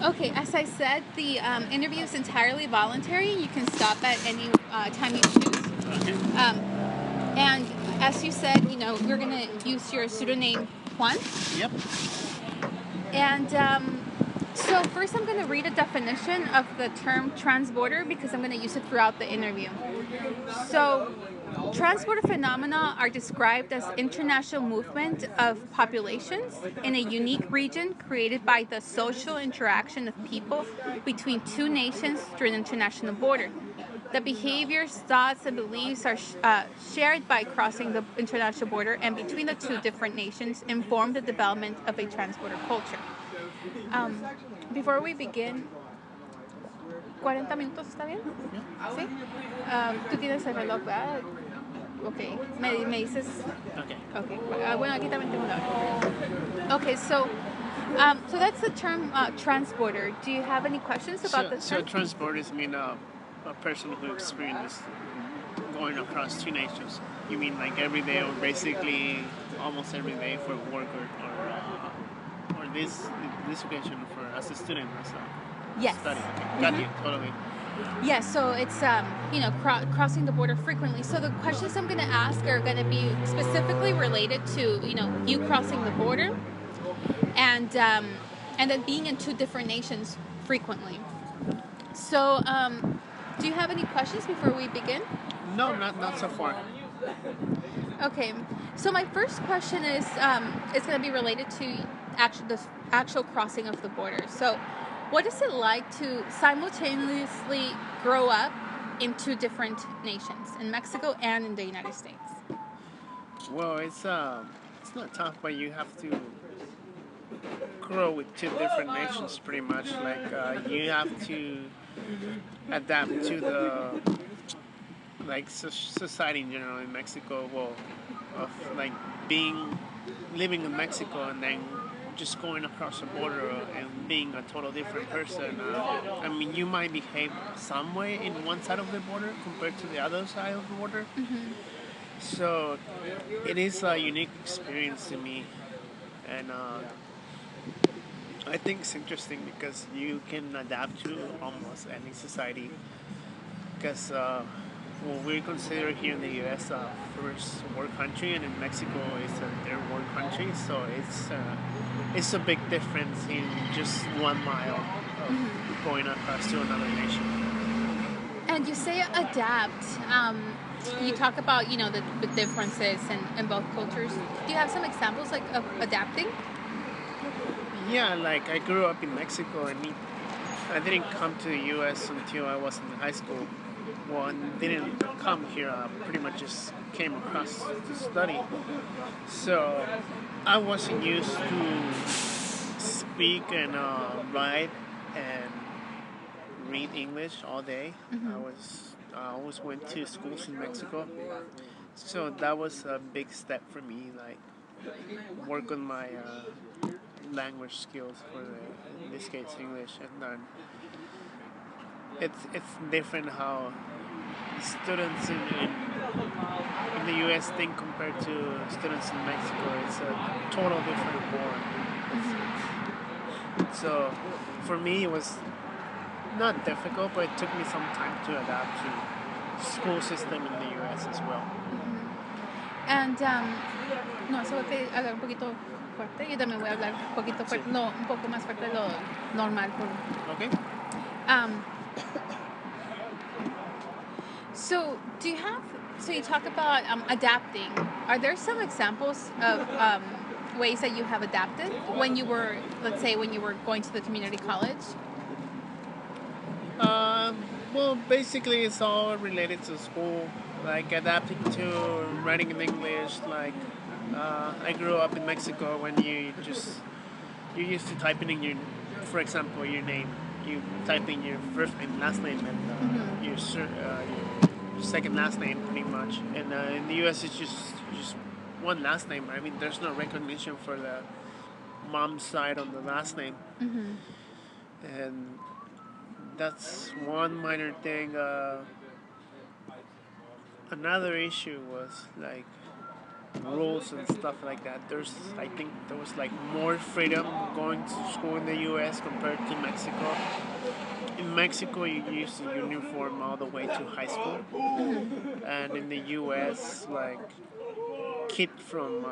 Okay, as I said, the interview is entirely voluntary. You can stop at any time you choose. Okay. And as you said, we're going to use your pseudonym Juan. Yep. And so first I'm going to read a definition of the term transborder because I'm going to use it throughout the interview. So transborder phenomena are described as international movement of populations in a unique region created by the social interaction of people between two nations through an international border. The behaviors, thoughts, and beliefs are shared by crossing the international border and between the two different nations inform the development of a transborder culture. Um, Before we begin, 40 minutos, ¿está bien? ¿Sí? Tú tienes el reloj, ¿verdad? Ok, me dices. Okay. Okay. Bueno, aquí también tengo la hora. Okay, so that's the term transporter. Do you have any questions about the term? So transporters mean a person who experiences going across two nations. You mean like every day, or basically almost every day for work, or this occasion for as a student, as a Yes. study. Okay. Got you totally. Yeah, so it's crossing the border frequently. So the questions I'm going to ask are going to be specifically related to you crossing the border, and then being in two different nations frequently. So do you have any questions before we begin? No, not so far. Okay, so my first question is it's going to be related to the actual crossing of the border. So, what is it like to simultaneously grow up in two different nations, in Mexico and in the United States? Well, it's not tough, but you have to grow with two different nations pretty much. Like you have to adapt to the like society in general in Mexico. Well, of like being living in Mexico and then just going across the border and being a total different person. I mean, you might behave some way in one side of the border compared to the other side of the border. Mm-hmm. So it is a unique experience to me, and I think it's interesting because you can adapt to almost any society. Because well, we're considered here in the U.S. a first world country, and in Mexico it's a third world country. So it's a big difference in just 1 mile of going across to another nation. And you say adapt. You talk about the differences in both cultures. Do you have some examples like of adapting? Yeah, like I grew up in Mexico, and I didn't come to the U.S. until I was in high school. Well, I didn't come here. I pretty much just came across to study. So I wasn't used to speak and write and read English all day. Mm-hmm. I always went to schools in Mexico, so that was a big step for me. Like work on my language skills for in this case English, and then it's different how students in the U.S. think compared to students in Mexico. It's a total different world. So for me, it was not difficult, but it took me some time to adapt to school system in the U.S. as well. And no, eso que hablar un poquito fuerte. Yo también voy a hablar un poquito fuerte, Sí. no, un poco más fuerte de lo normal. Okay. Um, so do you have? So you talk about adapting. Are there some examples of ways that you have adapted when you were, let's say, when you were going to the community college? Well, basically, it's all related to school, like adapting to writing in English. Like, I grew up in Mexico when you used to type in your, for example, your name. You type in your first name, last name, and your second last name, pretty much. And in the U.S., it's just one last name. I mean, there's no recognition for the mom's side on the last name, Mm-hmm. and that's one minor thing. Another issue was like rules and stuff like that. I think there was like more freedom going to school in the U.S. compared to Mexico. In Mexico, you use a uniform all the way to high school, and in the U.S., like kid from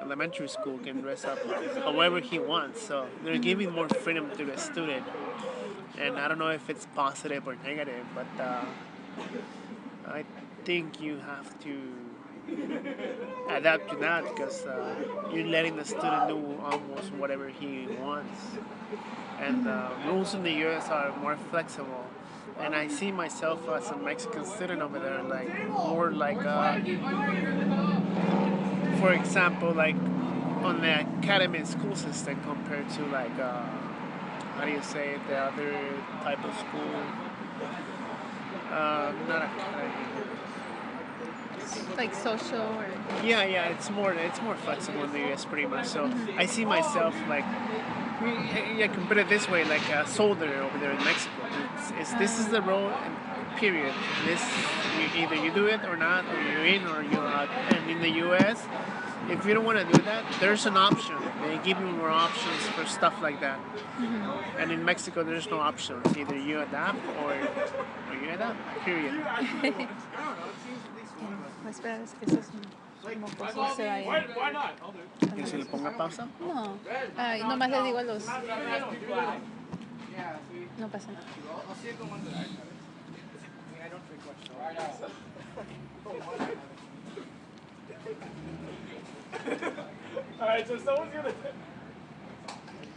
elementary school can dress up however he wants. So they're giving more freedom to the student, and I don't know if it's positive or negative, but I think you have to adapt to that because you're letting the student do almost whatever he wants. And rules in the U.S. are more flexible. And I see myself as a Mexican student over there, like more like, for example, like on the academy school system compared to like, how do you say it, the other type of school? Not academy. Like social or. Yeah, it's more flexible in the U.S. pretty much. So I see myself like I can put it this way, like a soldier over there in Mexico. This is the role, and period. This either you do it or not, or you're in or you're out. And in the U.S., if you don't want to do that, there's an option. They give you more options for stuff like that. And in Mexico, there's no options. Either you adapt or you adapt. Period. Voy a esperar es que esos mocosos se vayan. ¿Quieres que le ponga pausa? No, ay, nomás les digo a los. No pasa nada. Alright, so someone's gonna.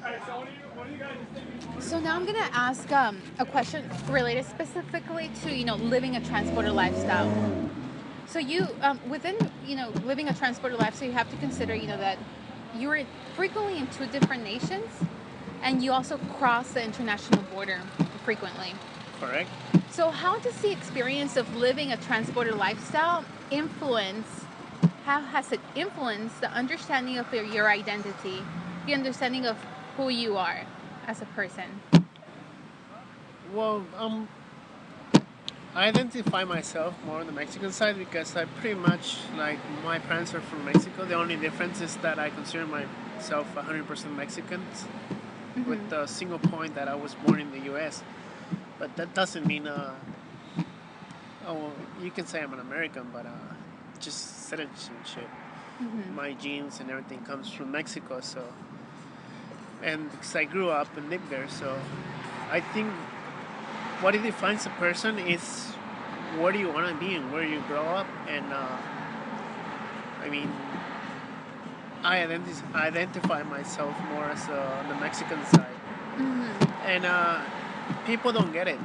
Alright, so what do you guys think? So now I'm gonna ask a question related specifically to living a transporter lifestyle. So you within living a transporter lifestyle, you have to consider that you're frequently in two different nations, and you also cross the international border frequently. Correct. So how does the experience of living a transporter lifestyle how has it influenced the understanding of your identity, the understanding of who you are as a person? Well, I identify myself more on the Mexican side because I pretty much, like, my parents are from Mexico. The only difference is that I consider myself 100% Mexican, with the single point that I was born in the U.S. But that doesn't mean, you can say I'm an American, but just citizenship. My genes and everything comes from Mexico, so. And because I grew up and lived there, so I think what it defines a person is where do you want to be and where you grow up. And I mean, I identify myself more as on the Mexican side. And people don't get it.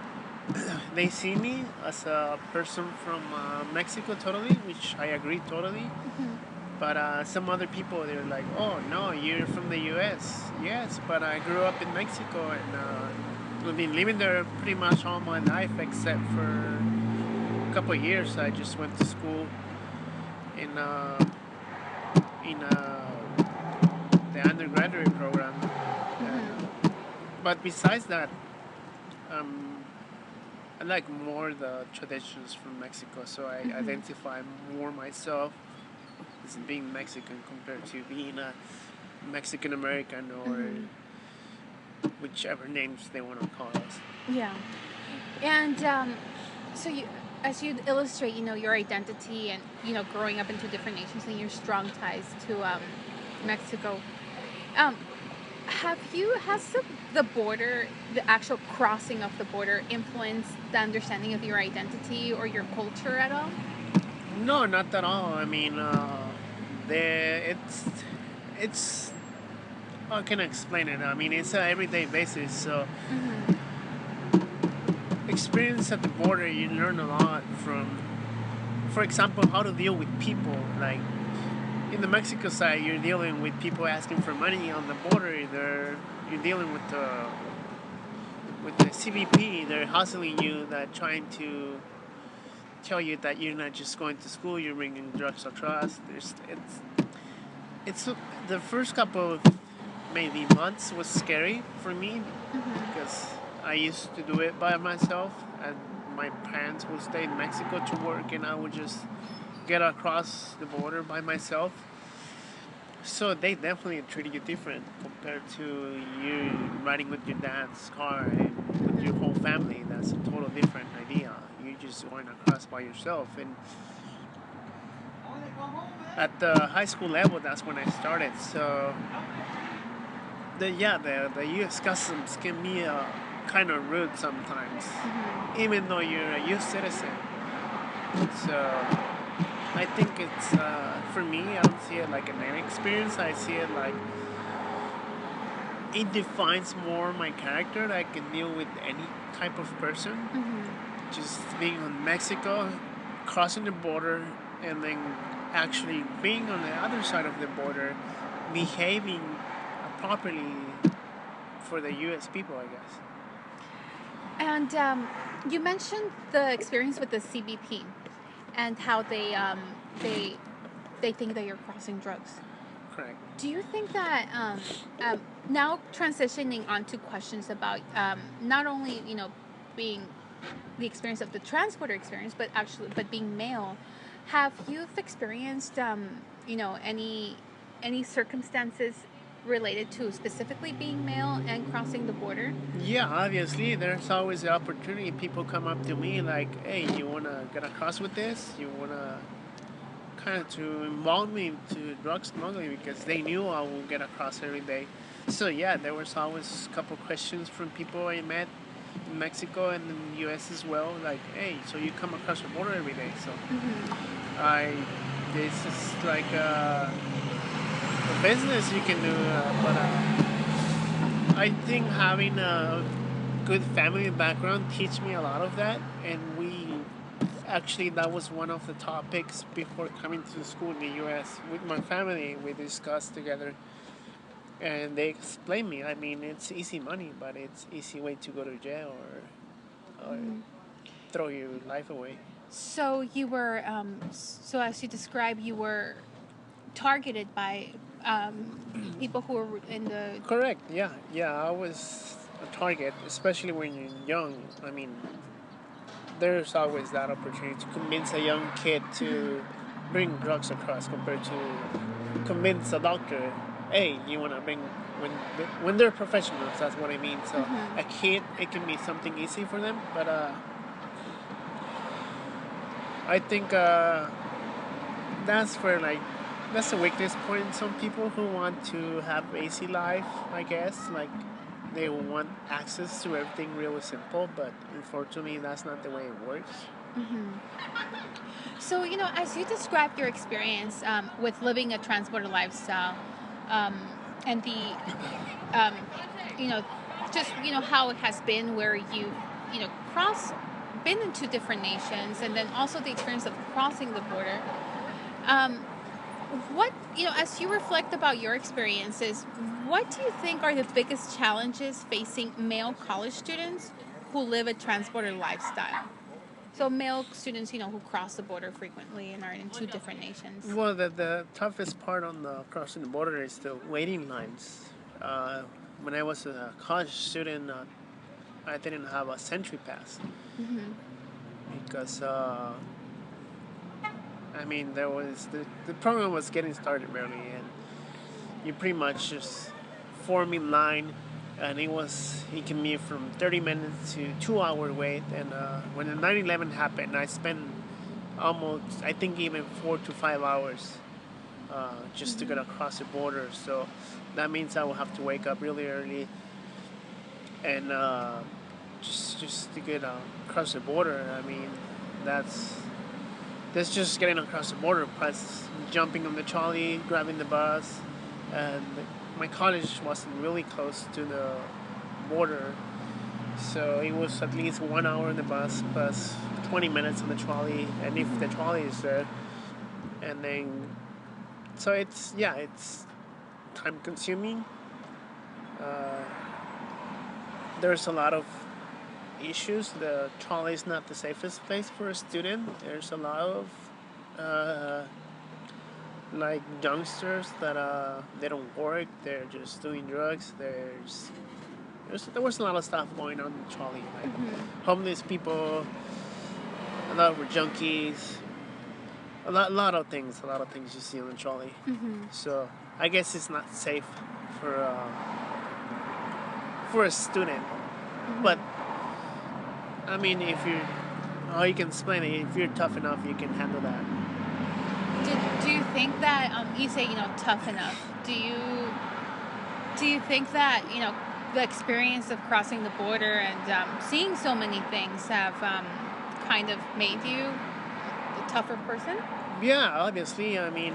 They see me as a person from Mexico totally, which I agree totally. But some other people, they're like, oh, no, you're from the U.S. Yes, but I grew up in Mexico, and I've been living there pretty much all my life, except for a couple of years. I just went to school in the undergraduate program. But besides that, I like more the traditions from Mexico, so I identify more myself as being Mexican compared to being a Mexican American or whichever names they want to call us. Yeah. And so as you illustrate, your identity and, growing up in two different nations and your strong ties to Mexico, has the border, the actual crossing of the border, influenced the understanding of your identity or your culture at all? No, not at all. I mean, it's how can I explain it? I mean, it's an everyday basis. So, experience at the border, you learn a lot from, for example, how to deal with people. Like in the Mexico side, you're dealing with people asking for money. On the border, you're dealing with the CBP. They're hustling you, that trying to tell you that you're not just going to school, you're bringing drugs across. It's the first couple of maybe months was scary for me because I used to do it by myself, and my parents would stay in Mexico to work, and I would just get across the border by myself. So they definitely treat you different compared to you riding with your dad's car and with your whole family. That's a total different idea. You just going across by yourself. And at the high school level, that's when I started. So the U.S. Customs can be kind of rude sometimes, even though you're a U.S. citizen. So I think it's for me. I don't see it like a learning experience. I see it like it defines more my character. That I can deal with any type of person. Just being in Mexico, crossing the border, and then actually being on the other side of the border, behaving properly for the U.S. people, I guess. And you mentioned the experience with the CBP and how they think that you're crossing drugs. Correct. Do you think that now transitioning on to questions about not only being the experience of the transporter experience, but being male, have you experienced any circumstances related to specifically being male and crossing the border? Yeah, obviously, there's always the opportunity. People come up to me like, "Hey, you wanna get across with this? You wanna kind of to involve me to drug smuggling because they knew I would get across every day." So yeah, there was always a couple questions from people I met in Mexico and in the U.S. as well. Like, "Hey, so you come across the border every day?" So I this is like a business you can do, but I think having a good family background teach me a lot of that, and we actually that was one of the topics before coming to school in the U.S. with my family. We discussed together, and they explained me. I mean, it's easy money, but it's easy way to go to jail or throw your life away. So you were, so as you described, you were targeted by people who were in the. Correct. Yeah, yeah. I was a target, especially when you're young. I mean, there's always that opportunity to convince a young kid to bring drugs across compared to convince a doctor, hey, you want to bring when they're professionals. That's what I mean. So a kid, it can be something easy for them, but I think that's for like that's a weakness point in some people who want to have easy life. I guess like they want access to everything really simple, but unfortunately, that's not the way it works. So, as you described your experience with living a transporter lifestyle, and um, you know, just, how it has been where crossed, been into different nations, and then also the experience of crossing the border. Um, as you reflect about your experiences, what do you think are the biggest challenges facing male college students who live a transporter lifestyle? So male students, who cross the border frequently and are in two different nations. Well, the toughest part on the crossing the border is the waiting lines. When I was a college student, I didn't have a Century Pass because I mean there was the program was getting started barely, and you pretty much just form in line, and it can be from 30 minutes to 2 hour wait. And when the 9/11 happened, I spent almost I think even 4 to 5 hours just to get across the border. So that means I will have to wake up really early and just to get across the border. I mean, that's just getting across the border. Plus jumping on the trolley, grabbing the bus, and my college wasn't really close to the border, so it was at least 1 hour in the bus plus 20 minutes on the trolley, and if the trolley is there, and then so it's time consuming. Uh, there's a lot of issues. The trolley is not the safest place for a student. There's a lot of uh, like youngsters that they don't work. They're just doing drugs. There was a lot of stuff going on in the trolley, like homeless people. A lot were junkies. a lot of things you see on the trolley. Mm-hmm. So I guess it's not safe for a student. But Mm-hmm. I mean, if you, how you can explain it, if you're tough enough, you can handle that. Do you think that you say tough enough? Do you think that the experience of crossing the border and seeing so many things have kind of made you a tougher person? Yeah, obviously. I mean,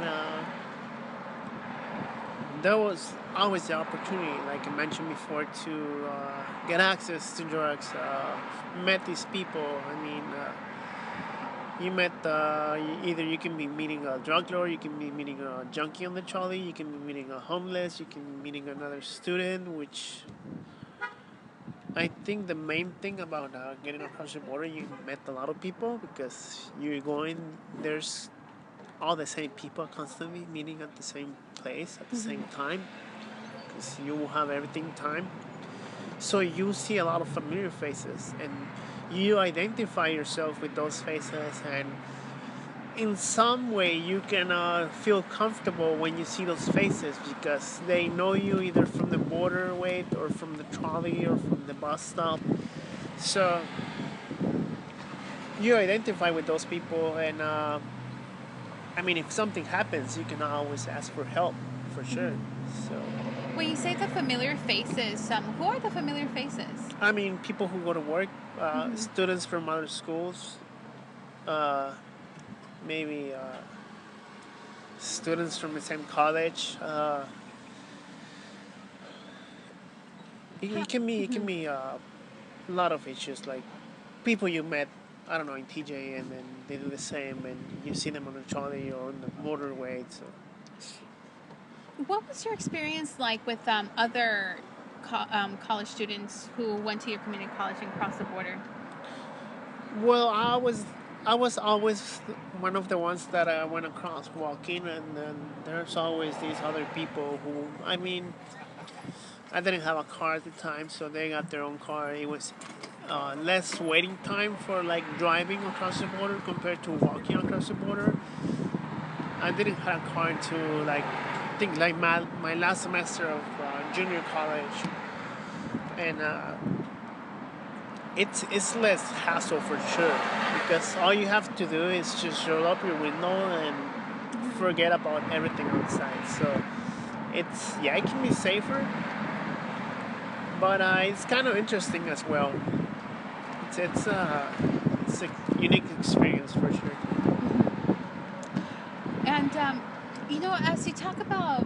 there was always the opportunity, like I mentioned before, to get access to drugs. Met these people. I mean, you met either you can be meeting a drug lord, you can be meeting a junkie on the trolley, you can be meeting a homeless, you can be meeting another student. Which I think the main thing about getting across the border, you met a lot of people because you're going. There's all the same people constantly meeting at the same place at the same Mm-hmm. time because you will have everything time. So you see a lot of familiar faces and you identify yourself with those faces, and in some way you can feel comfortable when you see those faces because they know you either from the border wait or from the trolley or from the bus stop. So you identify with those people, and I mean, if something happens, you can always ask for help for sure. Mm-hmm. So When you say the familiar faces, who are the familiar faces? I mean, people who go to work, Mm-hmm. students from other schools, uh, maybe students from the same college. It can Mm-hmm. be a lot of issues like people you met, I don't know, in TJ, and then they do the same, and you see them on the trolley or on the motorway. So, What was your experience like with other college students who went to your community college and crossed the border? well, I was always one of the ones that I went across walking, and then there's always these other people who, I mean, I didn't have a car at the time, so they got their own car. It was less waiting time for like driving across the border compared to walking across the border. I didn't have a car until like I think like my last semester of junior college, and it's less hassle for sure because all you have to do is just roll up your window and Mm-hmm. forget about everything outside. So it's, yeah, it can be safer, but it's kind of interesting as well. It's a unique experience for sure. Mm-hmm. And as you talk about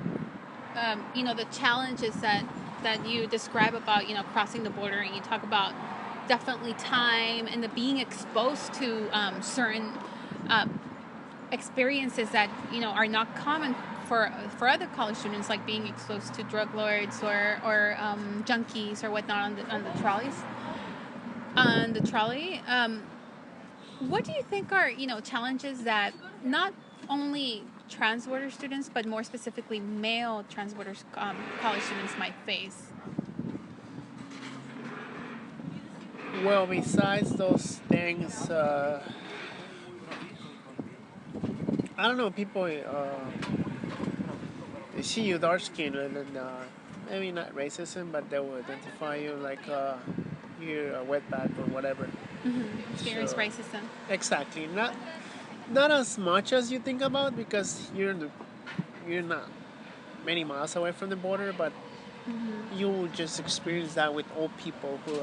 the challenges that you describe about crossing the border, and you talk about definitely time and the being exposed to certain uh, experiences that are not common for other college students, like being exposed to drug lords or junkies or whatnot on the trolleys on the trolley. What do you think are challenges that not only transborder students, but more specifically male transborder college students might face? Well, besides those things, I don't know. People they see you dark skinned, and then maybe not racism, but they will identify you like you're a wetback or whatever. Mm-hmm. Experience So racism. exactly, not as much as you think about because you're not many miles away from the border, but Mm-hmm. you will just experience that with old people who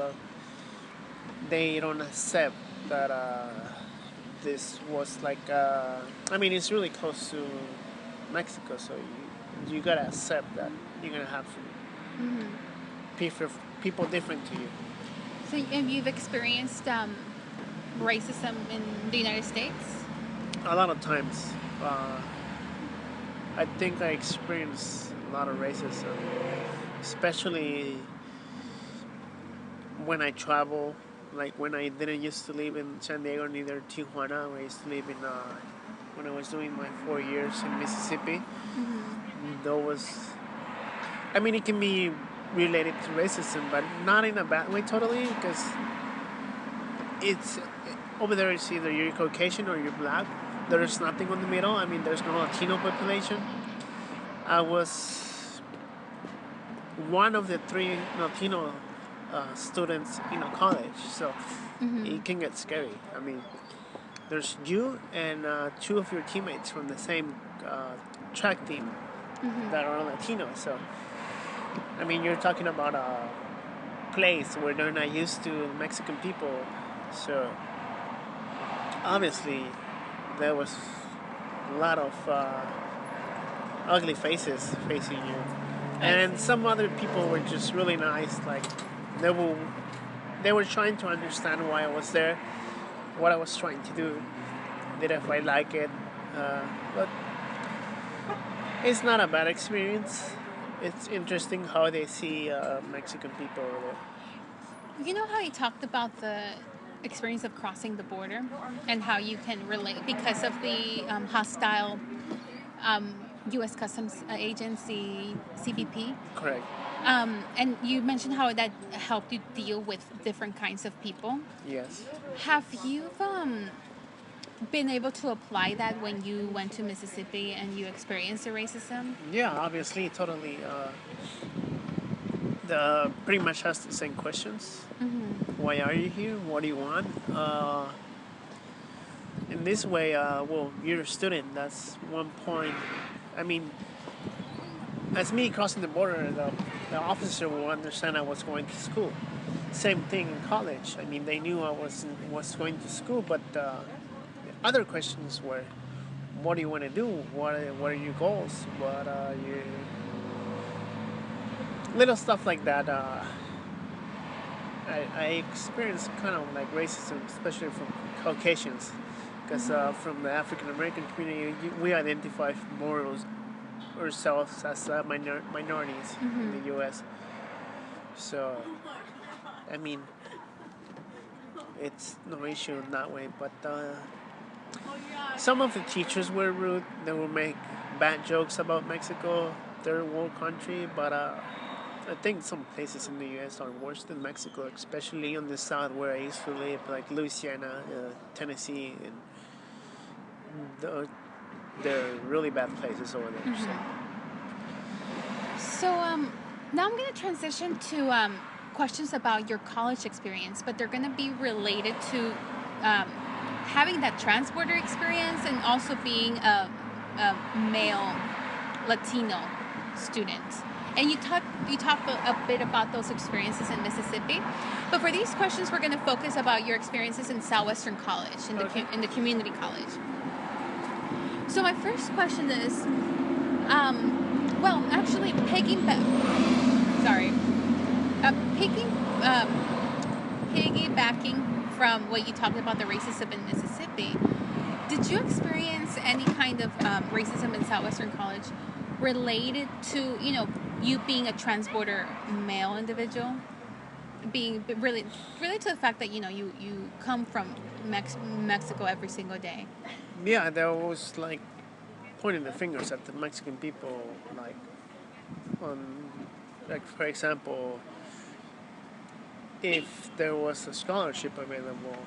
they don't accept that this was like I mean, it's really close to Mexico, so you gotta accept that you're gonna have Mm-hmm. people different to you. So have you've experienced racism in the United States? A lot of times, uh, I think I experienced a lot of racism, especially when I travel. Like when I didn't used to live in San Diego, neither Tijuana. I used to live in when I was doing my 4 years in Mississippi. Mm-hmm. There was, I mean, it can be related to racism, but not in a bad way totally, because it's over there. It's either you're Caucasian or you're black, there's nothing on the middle. I mean, there's no Latino population. I was one of the three Latino students in a college, so it can get scary. I mean, there's you and two of your teammates from the same track team that are Latino. So, I mean, you're talking about a place where they're not used to Mexican people. So, obviously, there was a lot of ugly faces facing you. And some other people were just really nice. Like, they were, they were trying to understand why I was there, what I was trying to do, did if I like it. But it's not a bad experience. It's interesting how they see Mexican people over there. You know how you talked about the experience of crossing the border and how you can relate because of the hostile U.S. Customs Agency, CBP? Correct. And you mentioned how that helped you deal with different kinds of people. Yes. Have you been able to apply that when you went to Mississippi and you experienced the racism? Yeah, obviously, totally. The pretty much has the same questions. Why are you here? What do you want? In this way, well, you're a student. That's one point. I mean, as me crossing the border, the officer will understand I was going to school. Same thing in college. I mean, they knew I was going to school, but other questions were, what do you want to do? What are your goals? What are your little stuff like that? I experienced kind of like racism, especially from Caucasians, because from the African American community, we identify more ourselves as minorities in the U.S. So, I mean, it's no issue in that way, but some of the teachers were rude. They would make bad jokes about Mexico, third world country, but I think some places in the U.S. are worse than Mexico, especially on the south where I used to live, like Louisiana, Tennessee, and they're really bad places over there. So now I'm going to transition to questions about your college experience, but they're going to be related to having that transborder experience and also being a male Latino student. And you talk a bit about those experiences in Mississippi, but for these questions, we're going to focus about your experiences in Southwestern College, in the community college. So my first question is, well, actually, piggybacking from what you talked about the racism in Mississippi, did you experience any kind of racism in Southwestern College related to, you being a transborder male individual? Being really related to the fact that, you come from Mexico every single day? Yeah, they was like pointing the fingers at the Mexican people, like for example, if there was a scholarship available,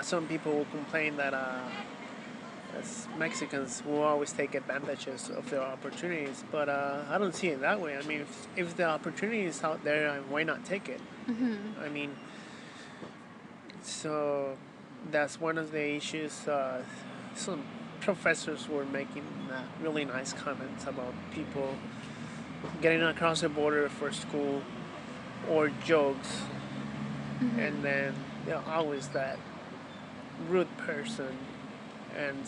some people will complain that as Mexicans will always take advantages of their opportunities, but I don't see it that way. I mean, if the opportunity is out there, why not take it? I mean, so that's one of the issues. Some professors were making really nice comments about people getting across the border for school, or jokes, and then always that rude person. And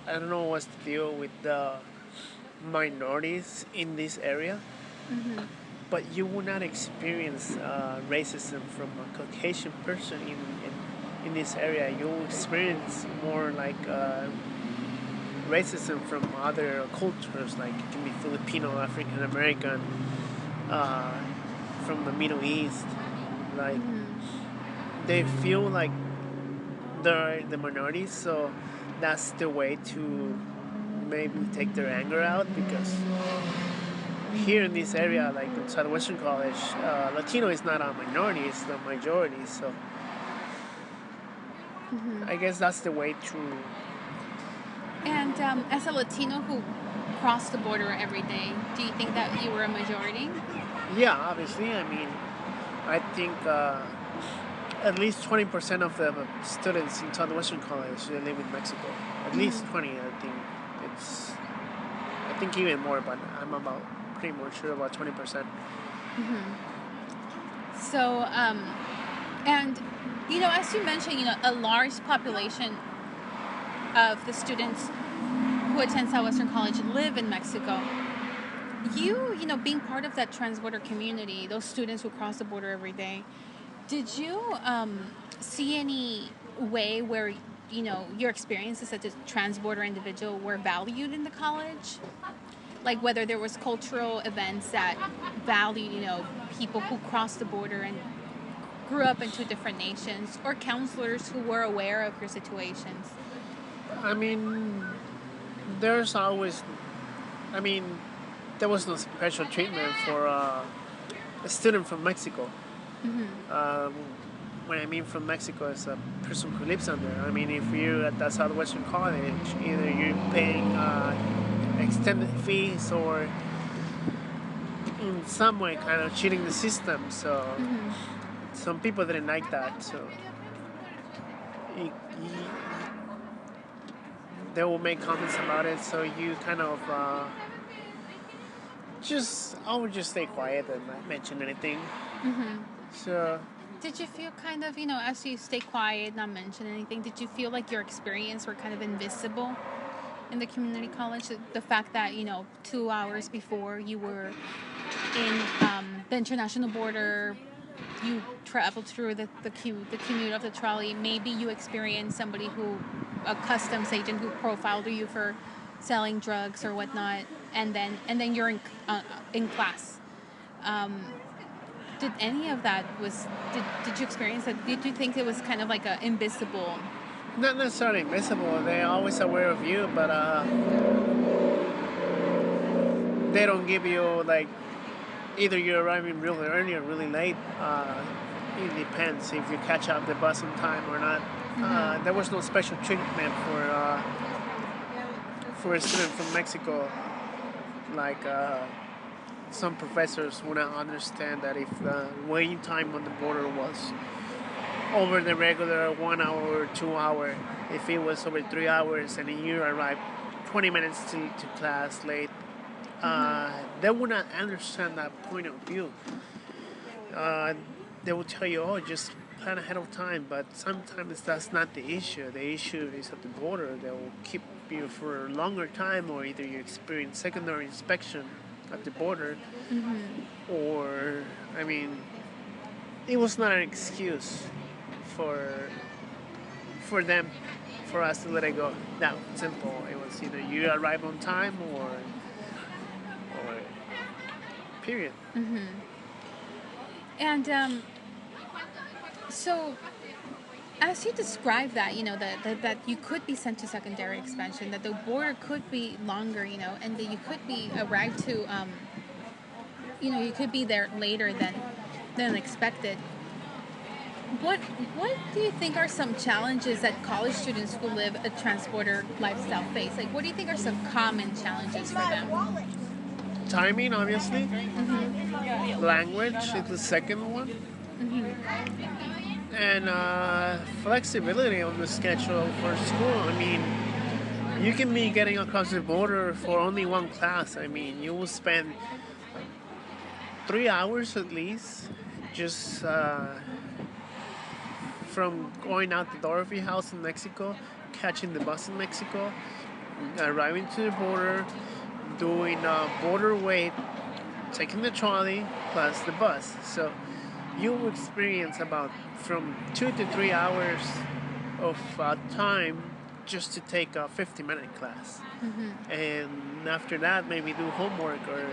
I don't know what's the deal with the minorities in this area, but you will not experience racism from a Caucasian person in this area. You'll experience more like racism from other cultures, like it can be Filipino, African American, from the Middle East. Like they feel like they're the minorities, so that's the way to maybe take their anger out, because here in this area, like in Southwestern College, Latino is not a minority, it's the majority, so I guess that's the way to And as a Latino who crossed the border every day, do you think that you were a majority? Yeah, obviously. I mean, I think at least 20% of the students in Southwestern College they live in Mexico. At least Mm-hmm. 20, I think. It's, I think even more, but I'm about pretty more sure about 20%. Mm-hmm. So, and as you mentioned, a large population of the students who attend Southwestern College live in Mexico. Being part of that transborder community, those students who cross the border every day, did you see any way where your experiences as a transborder individual were valued in the college? Like whether there was cultural events that valued, people who crossed the border and grew up in two different nations, or counselors who were aware of your situations. I mean, there's always, I mean, there was no special treatment for a student from Mexico. Mm-hmm. Um, when I mean from Mexico, is a person who lives on there. I mean, if you're at the Southwestern College, either you're paying extended fees or in some way kind of cheating the system. So Mm-hmm. some people didn't like that. So you, they will make comments about it. So you kind of I would just stay quiet and not mention anything. Mm-hmm. So Did you feel kind of, as you stay quiet, not mention anything, did you feel like your experience were kind of invisible in the community college? The fact that, 2 hours before you were in the international border, you traveled through the commute of the trolley. Maybe you experienced somebody a customs agent who profiled you for selling drugs or whatnot, and then you're in class. Um, did any of that did you experience that? Did you think it was kind of like a invisible? not necessarily invisible. They're always aware of you, but they don't give you like either you're arriving really early or really late. It depends if you catch up the bus on time or not. Mm-hmm. There was no special treatment for a student from Mexico. Like some professors would not understand that if the waiting time on the border was over the regular 1 hour or 2 hour, if it was over 3 hours and you arrived 20 minutes to class late, Mm-hmm. they would not understand that point of view. Uh, they will tell you, oh, just plan ahead of time, but sometimes that's not the issue. The issue is at the border. They will keep you for a longer time, or either you experience secondary inspection at the border, Mm-hmm. or, I mean, it was not an excuse for for them, for us to let it go. That simple. It was either you arrive on time or period. Mm-hmm. And so as you describe that, that you could be sent to secondary expansion, that the border could be longer, and that you could be arrived to, you could be there later than expected. What what do you think are some challenges that college students who live a transporter lifestyle face? Like, what do you think are some common challenges for them? Timing, obviously. Mm-hmm. Language is the second one. Mm-hmm. And flexibility on the schedule for school. I mean, you can be getting across the border for only one class. I mean, you will spend 3 hours at least just from going out the door of your house in Mexico, catching the bus in Mexico, arriving to the border, doing border wait, taking the trolley plus the bus. So you will experience about from 2 to 3 hours of time just to take a 50-minute class. Mm-hmm. And after that, maybe do homework or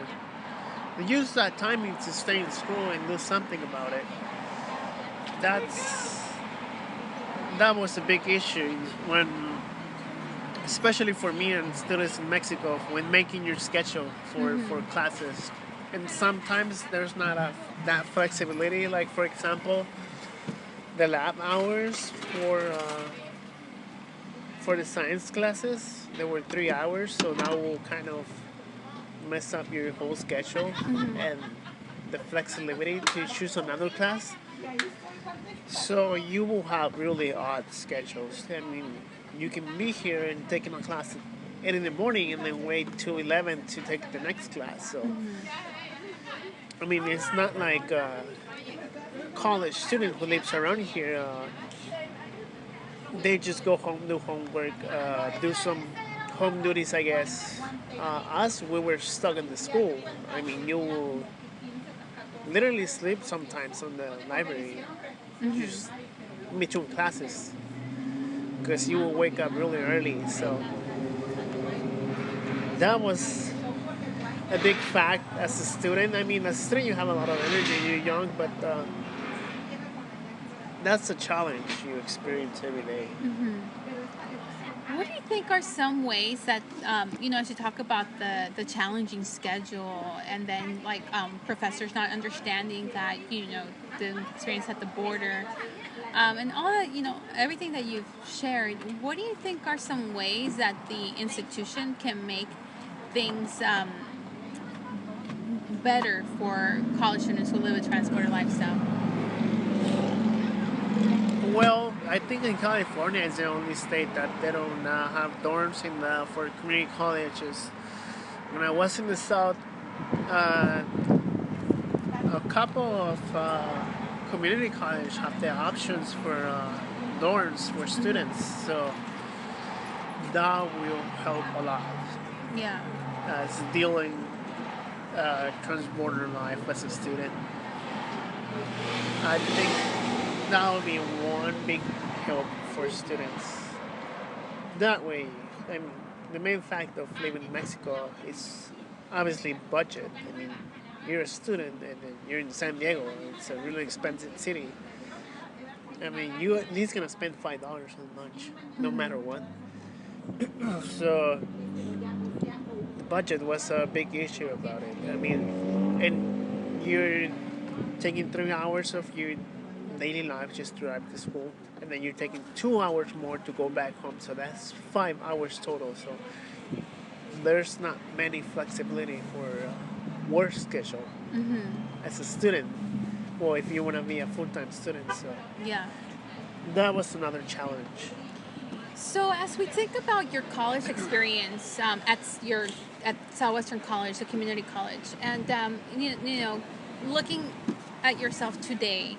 use that timing to stay in school and do something about it. That's that was a big issue when, especially for me and students in Mexico, when making your schedule for Mm-hmm. classes. And sometimes there's not that flexibility. Like for example, the lab hours for the science classes, there were 3 hours, so that will kind of mess up your whole schedule and the flexibility to choose another class. So you will have really odd schedules. I mean, you can be here and taking a class at 8 in the morning and then wait till 11 to take the next class. So, I mean, it's not like a college student who lives around here. They just go home, do homework, do some home duties, I guess. Us, we were stuck in the school. I mean, you will literally sleep sometimes on the library, just in between classes, because you will wake up really early. So that was a big fact as a student. I mean, as a student, you have a lot of energy, you're young, but that's a challenge you experience every day. What do you think are some ways that, as you talk about the challenging schedule and then like professors not understanding that, the experience at the border and all that, everything that you've shared, what do you think are some ways that the institution can make things better for college students who live a transporter lifestyle? Well, I think in California is the only state that they don't have dorms for community colleges. When I was in the South, uh, a couple of community colleges have the options for dorms for students, so that will help a lot Yeah. as dealing transborder life as a student. I think that would be one big help for students. That way, I mean, the main fact of living in Mexico is obviously budget. I mean, you're a student and then you're in San Diego. It's a really expensive city. I mean, you at least gonna spend $5 on lunch, no matter what. So the budget was a big issue about it. I mean, and you're taking 3 hours of your daily life just to drive to school, and then you're taking 2 hours more to go back home. So that's 5 hours total. So there's not many flexibility for work schedule as a student. Well, if you want to be a full-time student, so Yeah. that was another challenge. So, as we think about your college experience at Southwestern College, the community college, and looking at yourself today,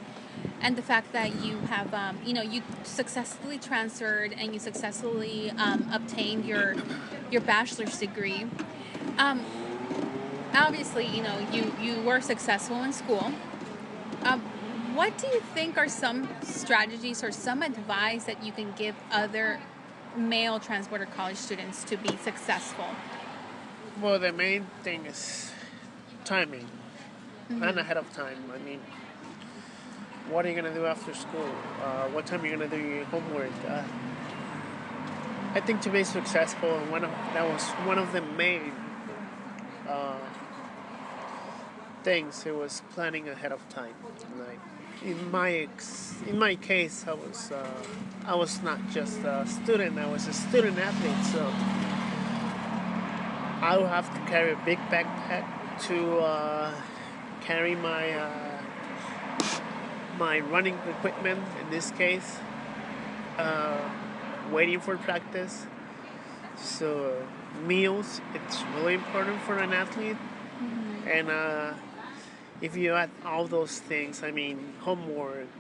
and the fact that you have you successfully transferred and you successfully obtained your bachelor's degree. Um, Obviously, you were successful in school. Um, what do you think are some strategies or some advice that you can give other male transporter college students to be successful? Well, the main thing is timing. Plan ahead of time. I mean, what are you gonna do after school? What time are you gonna do your homework? I think to be successful, that was one of the main uh, things. It was planning ahead of time. Like in my case, I was not just a student. I was a student athlete, so I would have to carry a big backpack to carry my running equipment. In this case, uh, waiting for practice. So meals, it's really important for an athlete. And if you add all those things, I mean, homework,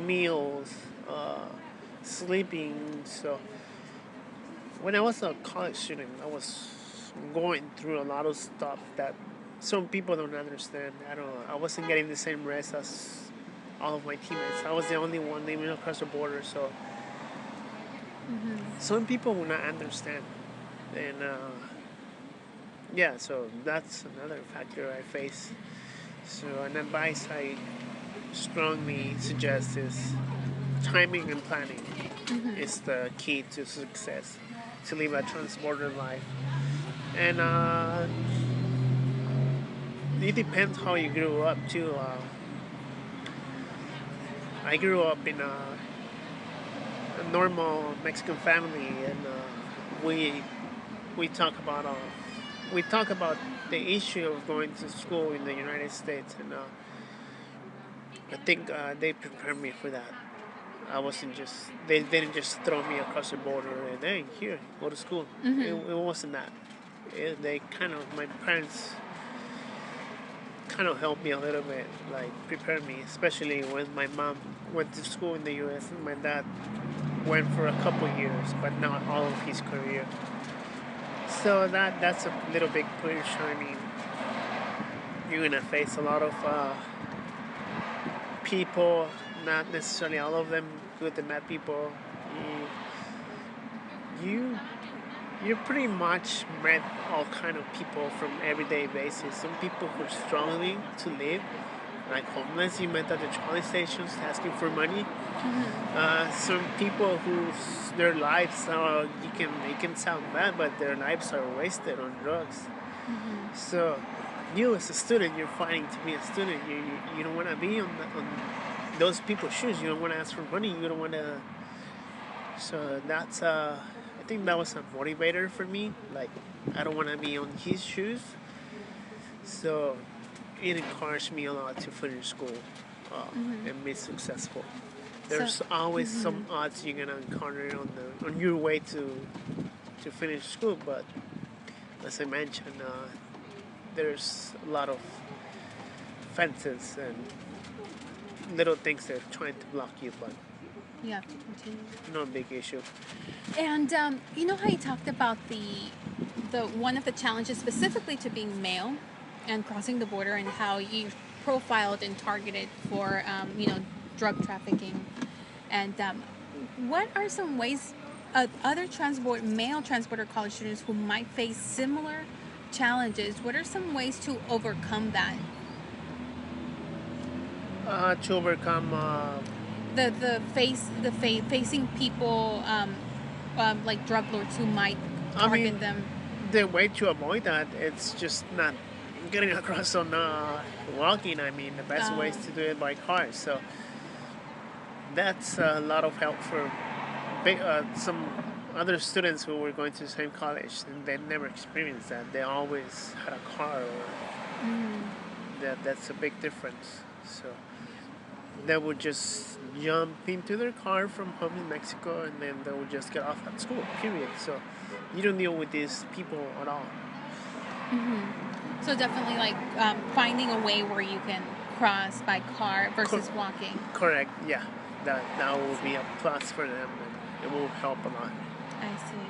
meals, sleeping. So when I was a college student, I was going through a lot of stuff that some people don't understand. I wasn't getting the same rest as all of my teammates. I was the only one living across the border, so some people will not understand. And yeah, so that's another factor I face. So an advice I strongly suggest is timing and planning is the key to success, to live a transborder life. And it depends how you grew up too. I grew up in a a normal Mexican family, and we we talk about the issue of going to school in the United States, and I think they prepared me for that. I wasn't just they didn't just throw me across the border and hey, here, go to school. It wasn't that. They kind of my parents kind of helped me a little bit, like prepare me, especially when my mom went to school in the U.S. and my dad went for a couple years, but not all of his career. So that's a little big push. I mean, you're gonna face a lot of people, not necessarily all of them good and bad people. You you pretty much met all kind of people from everyday basis. Some people who are struggling to live, like homeless. You met at the trolley stations asking for money. Some people whose their lives it can sound bad, but their lives are wasted on drugs. So you as a student, you're fighting to be a student. You don't want to be on those people's shoes. You don't want to ask for money. You don't want to. So that's I think that was a motivator for me. Like I don't want to be on his shoes. So it encouraged me a lot to finish school and be successful. There's always some odds you're gonna encounter on your way to finish school, but as I mentioned, there's a lot of fences and little things that are trying to block you, but You have to continue. no big issue. And you know how you talked about the one of the challenges specifically to being male and crossing the border, and how you profiled and targeted for drug trafficking, and what are some ways other male transporter college students who might face similar challenges? What are some ways to overcome that? To overcome, Facing people like drug lords who might I target mean, them. the way to avoid that, it's just not getting across on walking. I mean, the best way is to do it by car. So that's a lot of help for some other students who were going to the same college and they never experienced that. They always had a car, or that's a big difference. So they would just jump into their car from home in Mexico, and then they would just get off at school. Period. So you don't deal with these people at all. So definitely like finding a way where you can cross by car versus walking. Correct. Yeah, that will be a plus for them, and it will help a lot. I see.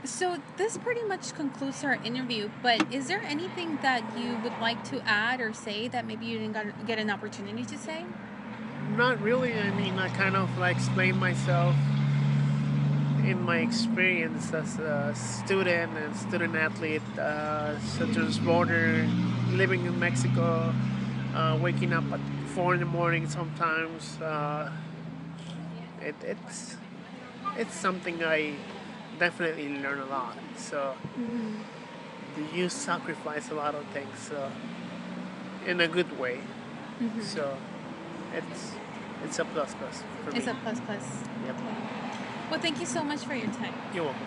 So this pretty much concludes our interview, but is there anything that you would like to add or say that maybe you didn't get an opportunity to say? Not really. I mean, I kind of like explain myself in my experience as a student and student athlete, border, living in Mexico, waking up at 4 in the morning sometimes. It's something I definitely learn a lot. So you sacrifice a lot of things in a good way. So it's a plus plus for me. It's a plus plus. Yep. Well, thank you so much for your time. You're welcome.